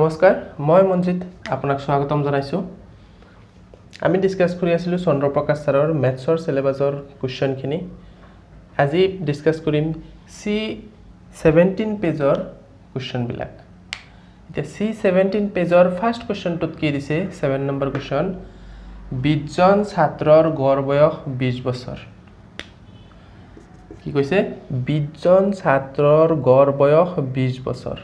নমস্কাৰ মই মঞ্জিত আপোনাক স্বাগতম জনাইছো আমি ডিসকাস কৰি আছিলো চন্দ্ৰপ্ৰকাশ ছাৰৰ মেথছৰ সিলেবাসৰ কোৱেশ্চনখিনি আজি ডিসকাস কৰিম C17 পেজৰ কোৱেশ্চন বিলাক এতিয়া C17 পেজৰ ফাৰ্স্ট কোৱেশ্চনটোত কি দিছে 7 নম্বৰ কোৱেশ্চন 20 জন ছাত্ৰৰ গড় বয়স 20 বছৰ কি কৈছে 20 জন ছাত্ৰৰ গড় বয়স 20 বছৰ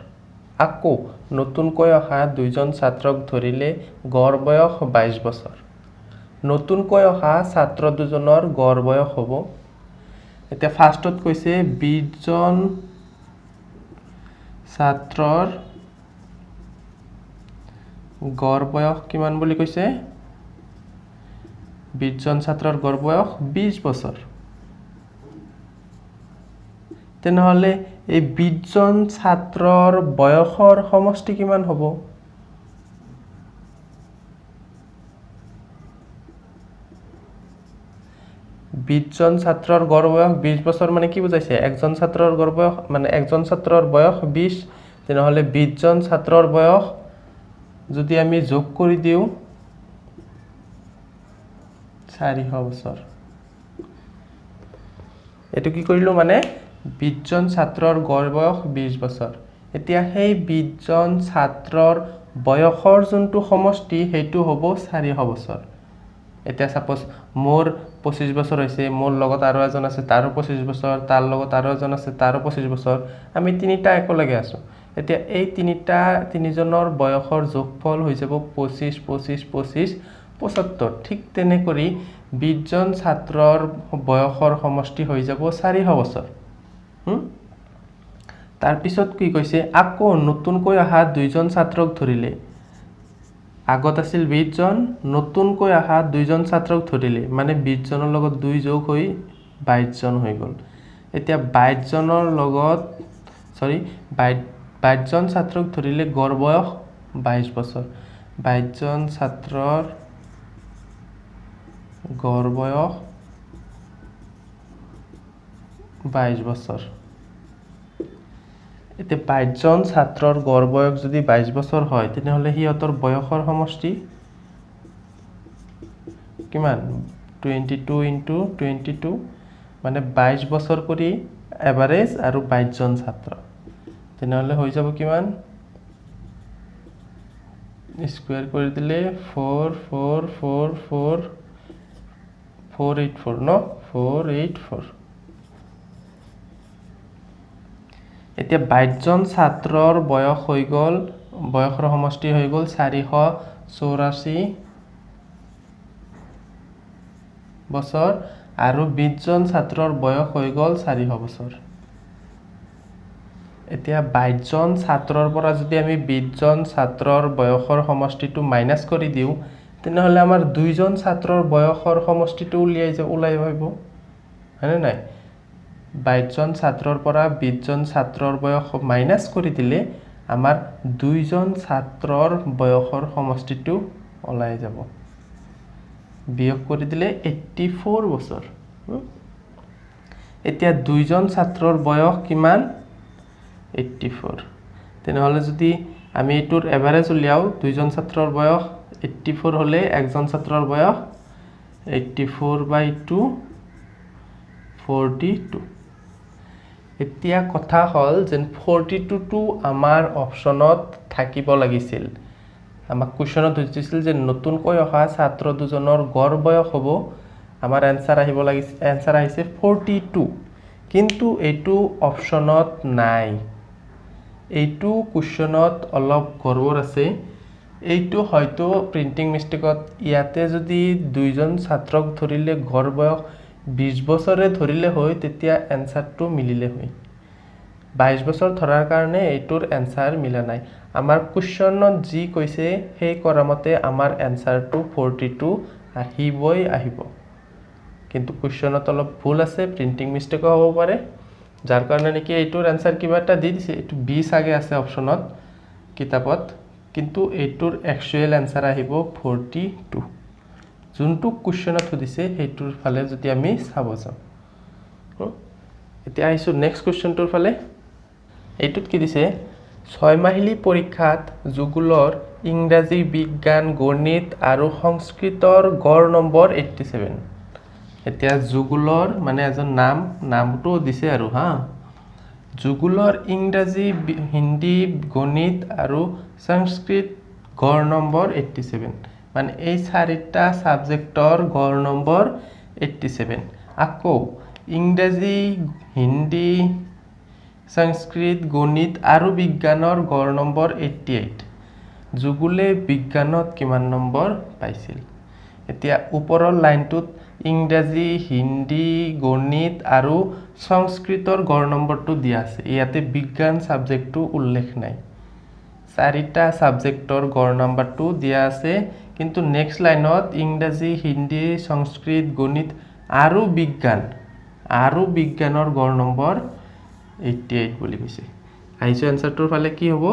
আকৌ নতুনকৈ অহা দুইজন ছাত্ৰক ধৰিলে গড় বয়স 22 বছৰ নতুনকৈ অহা ছাত্ৰ দুজনৰ গড় বয়স হ'ব এতিয়া ফাৰ্স্টত কৈছে 20 জন ছাত্ৰৰ গড় বয়স কিমান বুলি কৈছে 20 জন ছাত্ৰৰ গড় বয়স 20 বছৰ তেনেহলে এই 20 জন ছাত্ৰৰ বয়সৰ সমষ্টি কিমান হ'ব 20 জন ছাত্ৰৰ গড় বয়স 20 বছৰ মানে কি বুজাইছে একজন ছাত্ৰৰ গড় বয়স মানে একজন ছাত্ৰৰ বয়স 20 তেনেহলে 20 জন ছাত্ৰৰ বয়স যদি আমি যোগ কৰি দিও 400 বছৰ এটো কি কৰিলো মানে 20 জন ছাত্ৰৰ গড় বয়স 20 বছৰ এতিয়া সেই 20 জন ছাত্ৰৰ বয়সৰ যোনটো সমষ্টি হেতু হ'ব 400 বছৰ এতিয়া সাপোজ মোৰ 25 বছৰ হৈছে মোৰ লগত আৰু এজন আছে তাৰো 25 বছৰ তাৰ লগত আৰু এজন আছে তাৰো 25 বছৰ আমি তিনিটা একলগে আছো এতিয়া এই তিনিজনৰ বয়সৰ যোগফল হৈ যাব 25 25 25 75 ঠিক তেনে কৰি 20 জন ছাত্ৰৰ বয়সৰ সমষ্টি হৈ যাব 400 বছৰ তাৰ পিছত কি কৈছে আকৌ নতুনকৈ অহা দুইজন ছাত্ৰক ধৰিলে আগত আছিল 20 জন নতুনকৈ অহা দুইজন ছাত্ৰক ধৰিলে মানে 20 জনৰ লগত 2 যোগ হৈ 22 জন হৈ গল এতিয়া 22 জনৰ লগত 22 জন ছাত্ৰক ধৰিলে গড় বয়স 22 বছৰ 22 জন ছাত্ৰৰ গড় বয়স 22 বছৰ এতিয়া 22 জন ছাত্ৰৰ গড় বয়স যদি 22 বছৰ হয় তেনেহলে হিয়তৰ বয়সৰ সমষ্টি কিমান 22 into 22 মানে 22 বছৰ কৰি এভাৰেজ আৰু 22 জন ছাত্ৰ তেনেহলে হৈ যাব কিমান স্কয়াৰ কৰি দিলে 4 4 4 4 484 no 484 এতিয়া 22 জন ছাত্ৰৰ বয়স হৈ গল বয়সৰ সমষ্টি হৈ গল 484 বছৰ আৰু 20 জন ছাত্ৰৰ বয়স হৈ গল 400 বছৰ এতিয়া 22 জন ছাত্ৰৰ পৰা যদি আমি 20 জন ছাত্ৰৰ বয়সৰ সমষ্টিটো মাইনাস কৰি দিও তেনেহলে আমাৰ দুইজন ছাত্ৰৰ বয়সৰ সমষ্টিটো ওলাই আহিব হয়নে নাই 22 জন ছাত্ৰৰ পৰা 20 জন ছাত্ৰৰ বয়স মাইনাস কৰি দিলে আমাৰ দুইজন ছাত্ৰৰ বয়সৰ সমষ্টিটো ওলাই যাব বিয়োগ কৰি দিলে 84 বছৰ এতিয়া দুইজন ছাত্ৰৰ বয়স কিমান 84 তেনেহলে যদি আমি এটোৰ এভাৰেজ উলিয়াও দুইজন ছাত্ৰৰ বয়স 84 হলে একজন ছাত্ৰৰ বয়স 84/2 42 এতিয়া কথা হল যেন 42 টো আমাৰ অপচনত থাকিব লাগিছিল আমাক কোৱেশ্চনত দিছিল যে নতুনকৈ অহা ছাত্ৰ দুজনৰ গড় বয়স হ'ব আমাৰ आंसर আহিব লাগিছিল आंसर আহিছে 42 কিন্তু এটো অপচনত নাই এইটো কোৱেশ্চনত অলপ গড়বড় আছে এইটো হয়তো প্ৰিন্টিং মিস্টেকত ইয়াতে যদি দুইজন ছাত্ৰক ধৰিলে গড় বয়স 20 বছৰে ধৰিলে হয় তেতিয়া आंसरটো মিলিলে হয় 22 বছৰ ধৰাৰ কাৰণে এইটোৰ आंसर মিলা নাই আমাৰ কোৱেশ্চনত যি কৈছে সেই কৰামতে আমাৰ आंसरটো 42 আহিব কিন্তু কোৱেশ্চনত অলপ ভুল আছে প্ৰিন্টিং মিস্টেক হ'ব পাৰে যাৰ কাৰণে নেকি এইটোৰ आंसर কিবা এটা দি দিছে এটো 20 আগে আছে অপচনত কিতাপত কিন্তু এইটোৰ একচুয়াল आंसर আহিব 42 যোনটো কোৱেশ্চনত দিছে হেইটোৰ ফালে যদি আমি চাব যাও এতিয়া আইছো নেক্সট কোৱেশ্চনটোৰ ফালে এইটোত কি দিছে 6 মাহিলী পৰীক্ষাত যুগলৰ ইংৰাজী বিজ্ঞান গণিত আৰু সংস্কৃতৰ গড় নম্বৰ 87 এতিয়া যুগলৰ মানে এজন নামটো দিছে আৰু হা যুগলৰ ইংৰাজী হিন্দী গণিত আৰু সংস্কৃত গড় নম্বৰ 87 মানে এই চাৰিটা সাবজেক্টৰ গড় নম্বৰ 87 আকৌ ইংৰাজী হিন্দী সংস্কৃত গণিত আৰু বিজ্ঞানৰ গড় নম্বৰ 88 যুগলে বিজ্ঞানত কিমান নম্বৰ পাইছিল এতিয়া ওপৰৰ লাইনটোত ইংৰাজী হিন্দী গণিত আৰু সংস্কৃতৰ গড় নম্বৰটো দিয়া আছে ইয়াতে বিজ্ঞান সাবজেক্টটো উল্লেখ নাই চাৰিটা সাবজেক্টৰ গড় নম্বৰটো দিয়া আছে কিন্তু নেক্সট লাইনত ইংৰাজী হিন্দী সংস্কৃত গণিত আৰু বিজ্ঞানৰ গড় নম্বৰ 88 বুলি কৈছে আইছো আনসাৰটোৰ ফালে কি হ'ব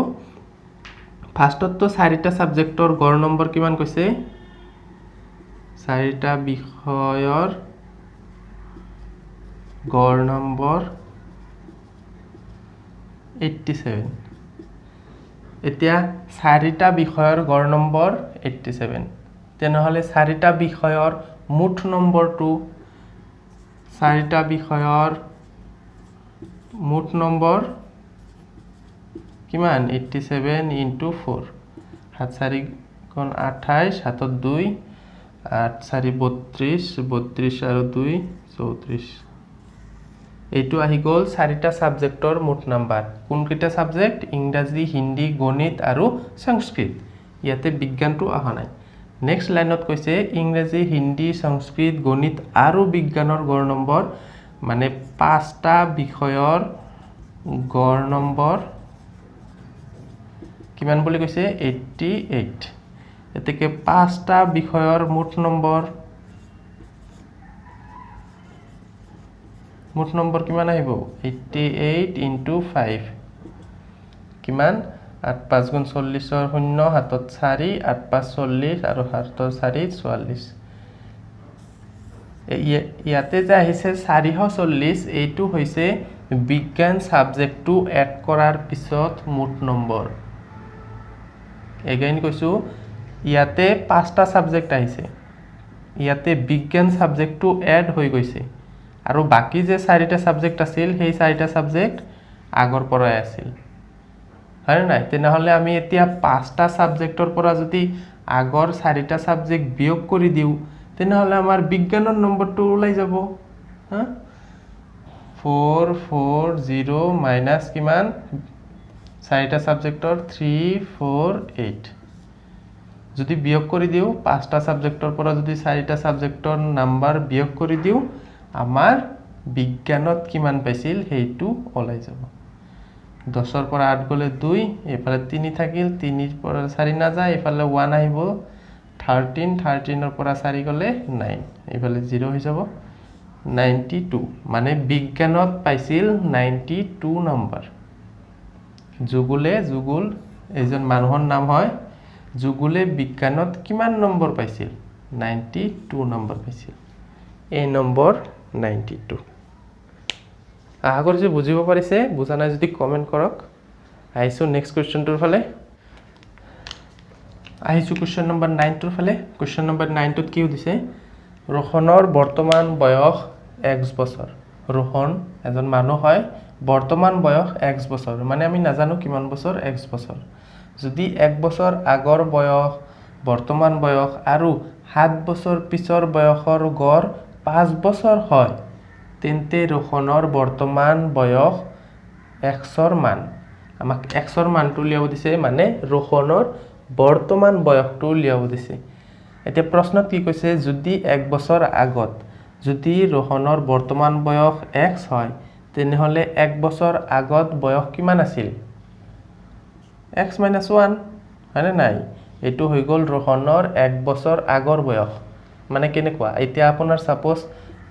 ফাৰ্ষ্টতটো চাৰিটা সাবজেক্টৰ গড় নম্বৰ কিমান কৈছে চাৰিটা বিষয়ৰ গড় নম্বৰ 87 এতিয়া চাৰিটা বিষয়ৰ গড় নম্বৰ 87 তেনেহলে চাৰিটা বিষয়ৰ মুঠ নম্বৰটো চাৰিটা বিষয়ৰ মুঠ নম্বৰ কিমান 87 into 4 7 4 কোন 28 7 2 8 4 32 32 আৰু 2 34 এইটো আহি গল চাৰিটা সাবজেক্টৰ মুঠ নাম্বাৰ কোনকেইটা সাবজেক্ট ইংৰাজী হিন্দী গণিত আৰু সংস্কৃত ইয়াতে বিজ্ঞানটো আহা নাই নেক্সট লাইনত কৈছে ইংৰাজী হিন্দী সংস্কৃত গণিত আৰু বিজ্ঞানৰ গড় নম্বৰ মানে পাঁচটা বিষয়ৰ গড় নম্বৰ কিমান বুলি কৈছে 88 এতেকে পাঁচটা বিষয়ৰ মুঠ নম্বৰ কিমান আহিব 88 into 5 কিমান 8 5 গুণ 40 ৰ 0 হাতত 4 8 5 40 আৰু হাতৰ 4 44 ইয়াতে যে আহিছে 440 এইটো হৈছে বিজ্ঞান সাবজেক্টটো এড কৰাৰ পিছত মুঠ নম্বৰ এগেইন কৈছো ইয়াতে পাঁচটা সাবজেক্ট আহিছে ইয়াতে বিজ্ঞান সাবজেক্টটো এড হৈ গৈছে আৰু বাকি যে চাৰিটা সাবজেক্ট আছিল সেই চাৰিটা সাবজেক্ট আগৰ পৰাই আছিল হয় নাই তেনেহলে আমি এতিয়া পাঁচটা সাবজেক্টৰ পৰা যদি আগৰ চাৰিটা সাবজেক্ট বিয়োগ কৰি দিও তেনেহলে আমাৰ বিজ্ঞানৰ নম্বৰটো ওলাই যাব হা 440 মাইনাস কিমান চাৰিটা সাবজেক্টৰ 348 যদি বিয়োগ কৰি দিও পাঁচটা সাবজেক্টৰ পৰা যদি চাৰিটা সাবজেক্টৰ নাম্বাৰ বিয়োগ কৰি দিও আমাৰ বিজ্ঞানত কিমান পাইছিল হেইটো ওলাই যাব 10 ৰ পৰা 8 গলে 2 এফালে 3 থাকিল 3 ৰ পৰা 4 না যায় এফালে 1 আহিব 13 13 ৰ পৰা 4 গলে 9 এফালে 0 হৈ যাব 92 মানে বিজ্ঞানত পাইছিল 92 নম্বৰ যুগল এজন মানুহৰ নাম হয় যুগলে বিজ্ঞানত কিমান নম্বৰ পাইছিল 92 নম্বৰ পাইছিল এই নম্বৰ 92 আগৰ যে বুজিব পাৰিছে বুজা নাই যদি কমেন্ট কৰক আইছো নেক্সট কোৱেশ্চনটোৰ ফালে আহিছো কোৱেশ্চন নম্বৰ 9 টোৰ ফালে কোৱেশ্চন নম্বৰ 9 টোত কি দিছে रोहনৰ বৰ্তমান বয়স x বছৰ रोहन এজন মানুহ হয় বৰ্তমান বয়স x বছৰ মানে আমি নাজানো কিমান বছৰ x বছৰ যদি 1 বছৰ আগৰ বয়স বৰ্তমান বয়স আৰু 7 বছৰ পিছৰ বয়সৰ গড় 5 বছৰ হয় তেন্তে रोहনৰ বৰ্তমান বয়স xৰ মান আমাক xৰ মানটো লিয়াব দিছে মানে रोहনৰ বৰ্তমান বয়সটো লিয়াব দিছে এতিয়া প্ৰশ্নত কি কৈছে যদি 1 বছৰ আগত যদি रोहনৰ বৰ্তমান বয়স x হয় তেনেহলে 1 বছৰ আগত বয়স কিমান আছিল x - 1 হয়নে নাই এটো হৈ গল रोहনৰ 1 বছৰ আগৰ বয়স মানে কেনেকুৱা এতিয়া আপোনাৰ সাপোজ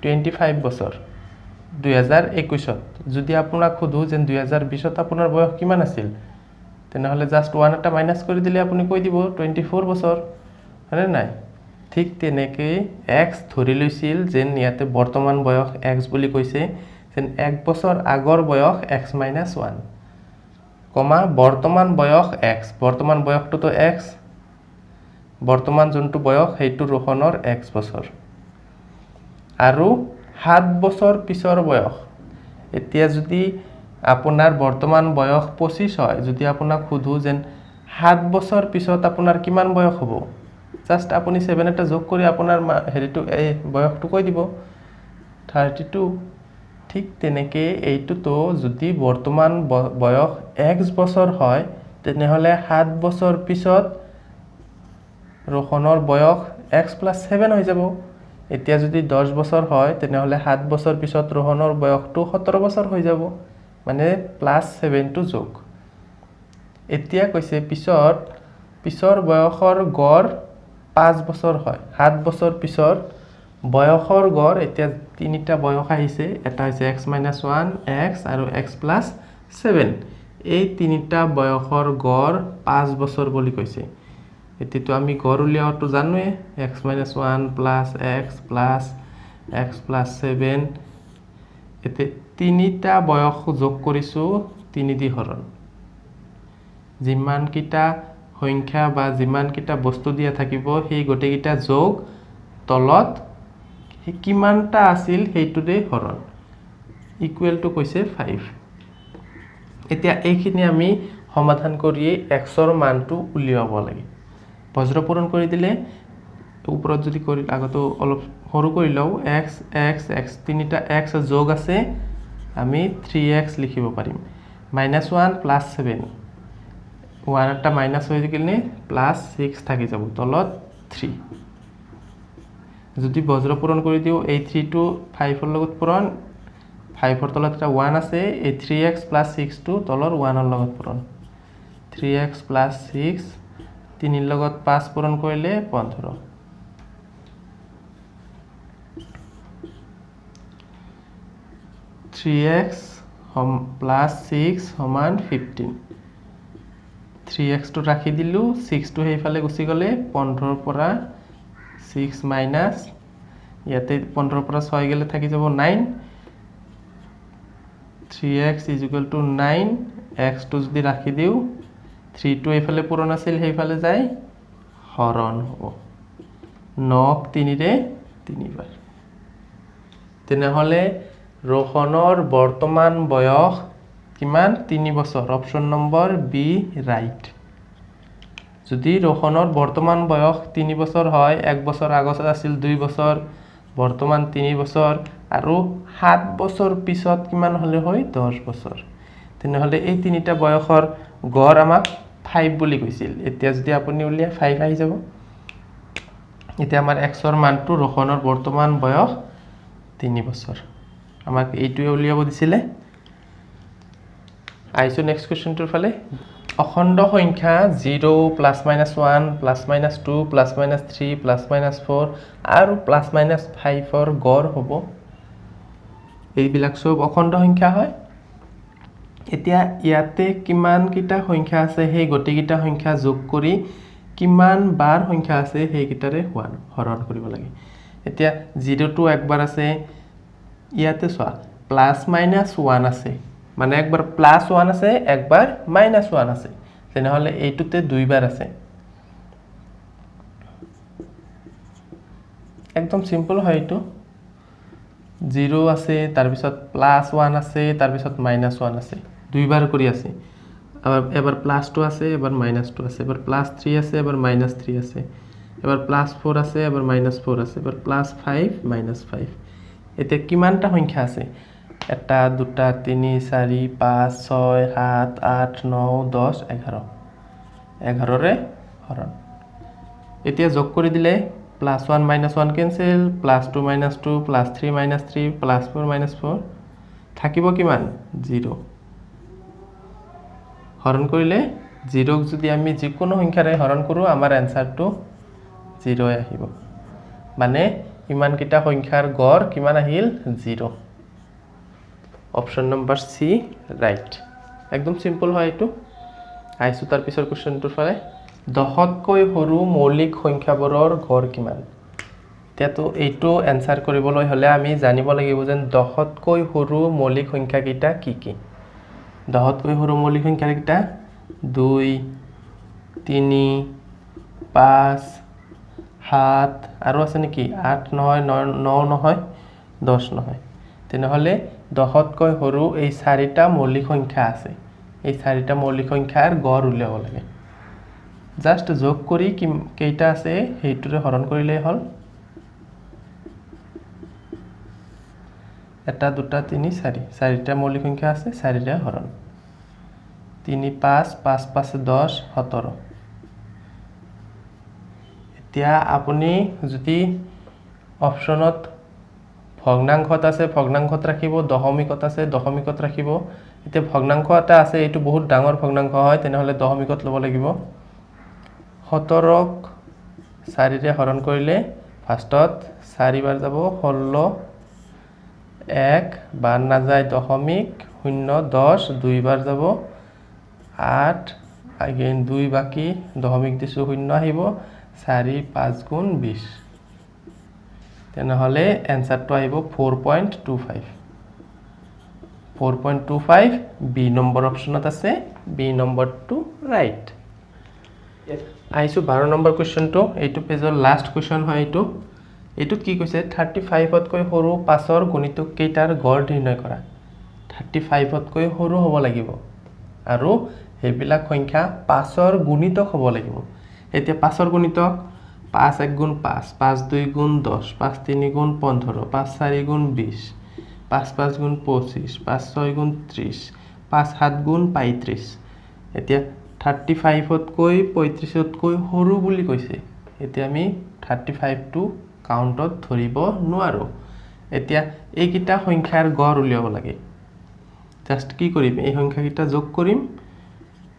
25 বছৰ 2021 ত যদি আপোনাক খুদু যেন 2020 ত আপোনাৰ বয়স কিমান আছিল তেনেহলে জাস্ট 1 এটা মাইনাস কৰি দিলে আপুনি কৈ দিব 24 বছৰ হয়নে নাই ঠিক তেনেকে x ধৰি লৈছিল যেন ইয়াতে বৰ্তমান বয়স x বুলি কৈছে যেন 1 বছৰ আগৰ বয়স x - 1 কমা বৰ্তমান বয়স x বৰ্তমান বয়সটোতো x বৰ্তমান যোনটো বয়স সেইটো ৰোহনৰ x বছৰ আৰু 7 বছৰ পিছৰ বয়স এতিয়া যদি আপোনাৰ বৰ্তমান বয়স 25 হয় যদি আপোনাক খুধু যেন 7 বছৰ পিছত আপোনাৰ কিমান বয়স হ'ব জাস্ট আপুনি 7 এটা যোগ কৰি আপোনাৰ হেৰিটো এই বয়সটো কৈ দিব 32 ঠিক তেনেকৈ এইটোতো যদি বৰ্তমান বয়স x বছৰ হয় তেনেহলে 7 বছৰ পিছত ৰোহনৰ বয়স x + 7 হৈ যাব এতিয়া যদি 10 বছৰ হয় তেনেহলে 7 বছৰ পিছত ৰোহনৰ বয়সটো 17 বছৰ হৈ যাব মানে +7 টো যোগ এতিয়া কৈছে পিছৰ বয়সৰ গড় 5 বছৰ হয় 7 বছৰ পিছৰ বয়সৰ গড় এতিয়া তিনিটা বয়স আহিছে এটা হৈছে x - 1 x আৰু x + 7 এই তিনিটা বয়সৰ গড় 5 বছৰ বুলি কৈছে এতিয়াতো আমি গড় উলিয়াওটো জানোৱে x - 1 + x + x + 7 এতে তিনিটা বয়স যোগ কৰিছো 3 দি হৰণ যিমান কিটা সংখ্যা বা যিমান কিটা বস্তু দিয়া থাকিব সেই গটেকিটা যোগ তলত কিমানটা আছিল সেইটোৰে হৰণ ইকুৱেল টু কৈছে 5 এতিয়া এইখিনি আমি সমাধান কৰি x ৰ মানটো উলিয়াব লাগে বজ্ৰ পূৰণ কৰি দিলে ওপৰত যদি কৰি আগতো অলপ সৰু কৰি লও x x x তিনিটা x যোগ আছে আমি 3x লিখিব পাৰিম -1 + 7 1 এটা মাইনাস হৈ গিলে +6 থাকি যাব তলত 3 যদি বজ্ৰ পূৰণ কৰি দিও এই 3 টো 5 ৰ লগত পূৰণ 5 ৰ তলত এটা 1 আছে এই 3x + 6 টো তলৰ 1 ৰ লগত পূৰণ 3x + 6 3 ৰ লগত 5 পূৰণ কৰিলে 15 3x + 6 = 15 3x টো ৰাখি দিলু 6 টো হেইফালে গুচি গলে 15 ৰ পৰা 6 মাইনাস ইয়াতে 15 ৰ পৰা 6 গেলে থাকি যাব 9 3x = 9 x টো যদি ৰাখি দিও 3 টো এইফালে পূৰণ আছিল হেইফালে যায় হৰণ হ'ব 9 3 ৰে 3 বাৰ তেনেহলে ৰোহনৰ বৰ্তমান বয়স কিমান 3 বছৰ অপচন নম্বৰ বি ৰাইট যদি ৰোহনৰ বৰ্তমান বয়স 3 বছৰ হয় 1 বছৰ আগত আছিল 2 বছৰ বৰ্তমান 3 বছৰ আৰু 7 বছৰ পিছত কিমান হলে হয় 10 বছৰ তেনেহলে এই তিনিটা বয়সৰ গড় আমাক 5 বুলি কৈছিল এতিয়া যদি আপুনি উলিয়া 5 আহি যাব এতিয়া আমাৰ x ৰ মানটো ৰোহনৰ বৰ্তমান বয়স 3 বছৰ আমাক এইটোৱে উলিয়াব দিছিলে আইছো নেক্সট কোৱেশ্চনটোৰ ফালে অখণ্ড সংখ্যা 0 +-1 +-2 +-3 +-4 আৰু +-5 ৰ গড় হ'ব এইবিলাক সব অখণ্ড সংখ্যা হয় এতিয়া ইয়াতে কিমান কিটা সংখ্যা আছে সেই গটেকিটা সংখ্যা যোগ কৰি কিমান বাৰ সংখ্যা আছে সেই কিটাৰে হৰণ কৰিব লাগে এতিয়া 0 টো একবাৰ আছে ইয়াতে সোয়া +-1 আছে মানে একবাৰ +1 আছে একবাৰ -1 আছে তেনেহলে এইটোতে দুইবাৰ আছে একদম সিম্পল হয় এটো 0 আছে তাৰ পিছত +1 আছে তাৰ পিছত -1 আছে দুইবাৰ কৰি আছে এবাৰ +2 আছে এবাৰ -2 আছে এবাৰ +3 আছে এবাৰ -3 আছে এবাৰ +4 আছে এবাৰ -4 আছে এবাৰ +5 -5 এতে কিমানটা সংখ্যা আছে এটা দুটা 3 4 5 6 7 8 9 10 11 11 ৰে হৰণ এতিয়া যোগ কৰি দিলে +1 -1 কেনসেল +2 -2 +3 -3 +4 -4 থাকিব কিমান 0 হৰণ কৰিলে 0 ক যদি আমি যিকোনো সংখ্যাৰে হৰণ কৰো আমাৰ এনসাৰটো 0 আহিব মানে ইমান কিটা সংখ্যাৰ গড় কিমান আহিল 0 অপশন নম্বৰ সি ৰাইট একদম সিম্পল হয় এটো আইছো তাৰ পিছৰ কোৱেশ্চনটোৰ ফালে 10তকৈ সৰু মৌলিক সংখ্যাবোৰৰ গড় কিমান তেতো এইটো এনসাৰ কৰিবলৈ হলে আমি জানিব লাগিব যে 10তকৈ সৰু মৌলিক সংখ্যা কিটা কি কি 10তকৈ সৰু মৌলিক সংখ্যা কেইটা 2 3 5 7 আৰু আছে নেকি 8 নহয় 9 নহয় 10 নহয় তেনেহলে 10তকৈ সৰু এই 4টা মৌলিক সংখ্যা আছে এই 4টা মৌলিক সংখ্যাৰ গড় উলিয়াব লাগে জাস্ট যোগ কৰি কেইটা আছে হেইটোৰে হৰণ কৰিলে হল এটা দুটা 3 4 4টা মৌলিক সংখ্যা আছে 4ৰে হৰণ 3 5 5 5 10 17 এতিয়া আপুনি যদি অপচনত ভগ্নাংশত আছে ভগ্নাংশত ৰাখিব দশমিকত আছে দশমিকত ৰাখিব এতিয়া ভগ্নাংশ এটা আছে এটো বহুত ডাঙৰ ভগ্নাংশ হয় তেনেহলে দশমিকত লব লাগিব 17ক 4ৰে হৰণ কৰিলে ফাৰ্ষ্টত 4 বাৰ যাব 16 1 বাৰ না যায় দশমিক 0 10 2 বাৰ যাব 8 again 2 বাকি দশমিক দিছো 0 আহিব 4 5 গুণ 20 তেনেহলে এনসারটো আহিব 4.25 4.25 বি নম্বৰ অপচনত আছে বি নম্বৰটো ৰাইট আইছো 12 নম্বৰ কোৱেশ্চনটো এইটো পেজৰ লাষ্ট কোৱেশ্চন হয় এইটোত কি কৈছে 35তকৈ সৰু 5ৰ গুণিতক কেইটাৰ গড় নিৰ্ণয় কৰা 35তকৈ সৰু হ'ব লাগিব আৰু হেবিলাক সংখ্যা 5ৰ গুণিতক হ'ব লাগিব এতিয়া 5ৰ গুণিতক 5 1 গুণ 5 5 2 গুণ 10 5 3 গুণ 15 5 4 গুণ 20 5 5 গুণ 25 5 6 গুণ 30 5 7 গুণ 35 এতিয়া 35তকৈ 35তকৈ সৰু বুলি কৈছে এতিয়া আমি 35 টো কাউন্টত ধৰিব নোৱাৰো এতিয়া এইকিটা সংখ্যাৰ গড় উলিয়াব লাগে জাস্ট কি কৰিম এই সংখ্যাকিটা যোগ কৰিম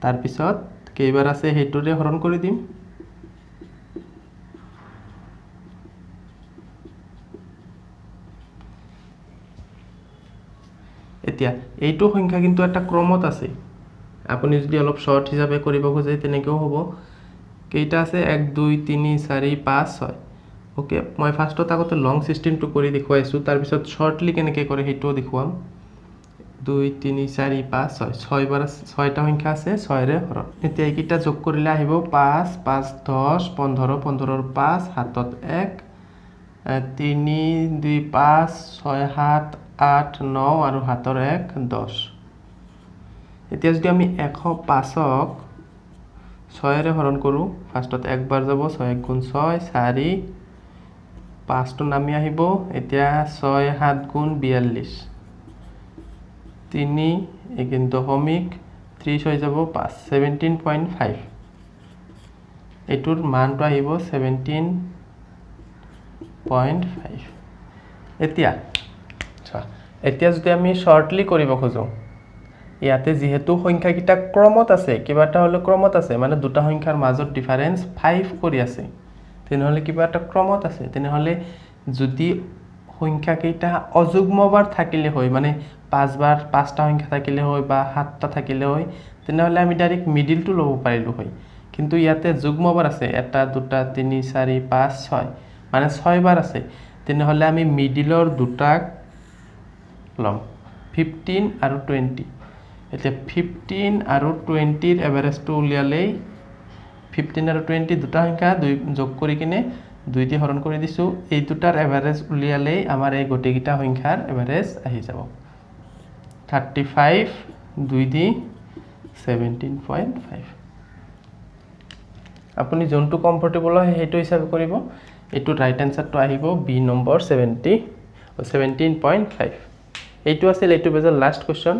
তাৰ পিছত কেইবাৰ আছে হেইটোৰে হৰণ কৰি দিম এতিয়া এইটো সংখ্যা কিন্তু এটা ক্ৰমত আছে আপুনি যদি অলপ শৰ্ট হিচাপে কৰিব খোজে তেনেকেও হ'ব কেইটা আছে 1 2 3 4 5 6 ওকে মই ফাৰ্ষ্টত আগতে লং সিস্টেমটো কৰি দেখুৱাইছো তাৰ পিছত শৰ্টলি কেনেকে কৰে হেইটো দেখুৱাম 2 3 4 5 6 6 বাৰ 6টা সংখ্যা আছে 6 ৰে হৰণ এতিয়া এইকিটা যোগ কৰিলে আহিব 5 5 10 15 15 ৰ 5 7ত 1 3 2 5 6 7 8 9 আৰু 7ৰ 1 10 এতিয়া যদি আমি 105ক 6 ৰে হৰণ কৰো ফাৰ্ষ্টত একবাৰ যাব 6 গুণ 6 4 5 টো নামি আহিব এতিয়া 6 7 গুণ 42 3 again দশমিক 30 হৈ যাব 5 17.5 এটোৰ মানটো আহিব 17.5 এতিয়া যদি আমি শৰ্টলি কৰিব খোজো ইয়াতে যেহেতু সংখ্যাকিটা ক্ৰমত আছে কিবাটা হলে ক্ৰমত আছে মানে দুটা সংখ্যাৰ মাজত ডিফাৰেন্স 5 কৰি আছে তেনেহলে কিবাটা ক্ৰমত আছে তেনেহলে যদি সংখ্যাকিটা অযুগ্মবাৰ থাকিলে হয় মানে 5 বাৰ 5টা সংখ্যা থাকিলে হয় বা 7টা থাকিলে হয় তেনেহলে আমি ডাইৰেক্ট মিডলটো লব পাৰিলো হয় কিন্তু ইয়াতে যুগ্মবাৰ আছে 1 2 3 4 5 6 মানে 6 বাৰ আছে তেনেহলে আমি মিডলৰ দুটাক লম 15 আৰু 20 এতিয়া 15 আৰু 20 ৰ এভাৰেজটো উলিয়ালে 15 আৰু 20 দুটা সংখ্যা যোগ কৰি কিনে 2 দি হৰণ কৰি দিছো এই দুটাৰ এভাৰেজ উলিয়ালে আমাৰ এই গটেকিটা সংখ্যাৰ এভাৰেজ আহি যাব 35 2 দি 17.5 আপুনি যোনটো কমফৰ্টেবল হয় হেইটো হিচাপে কৰিব এটো ৰাইট আনসাৰটো আহিব বি নম্বৰ 17.5 এইটো আছিল এইটো বেজৰ লাষ্ট কোৱেশ্চন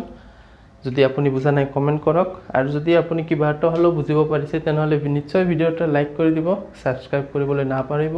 যদি আপুনি বুজা নাই কমেন্ট কৰক আৰু যদি আপুনি কিবা এটা হলো বুজিব পাৰিছে তেনেহলে নিশ্চয় ভিডিওটো লাইক কৰি দিব সাবস্ক্ৰাইব কৰিবলৈ নাপাহৰিব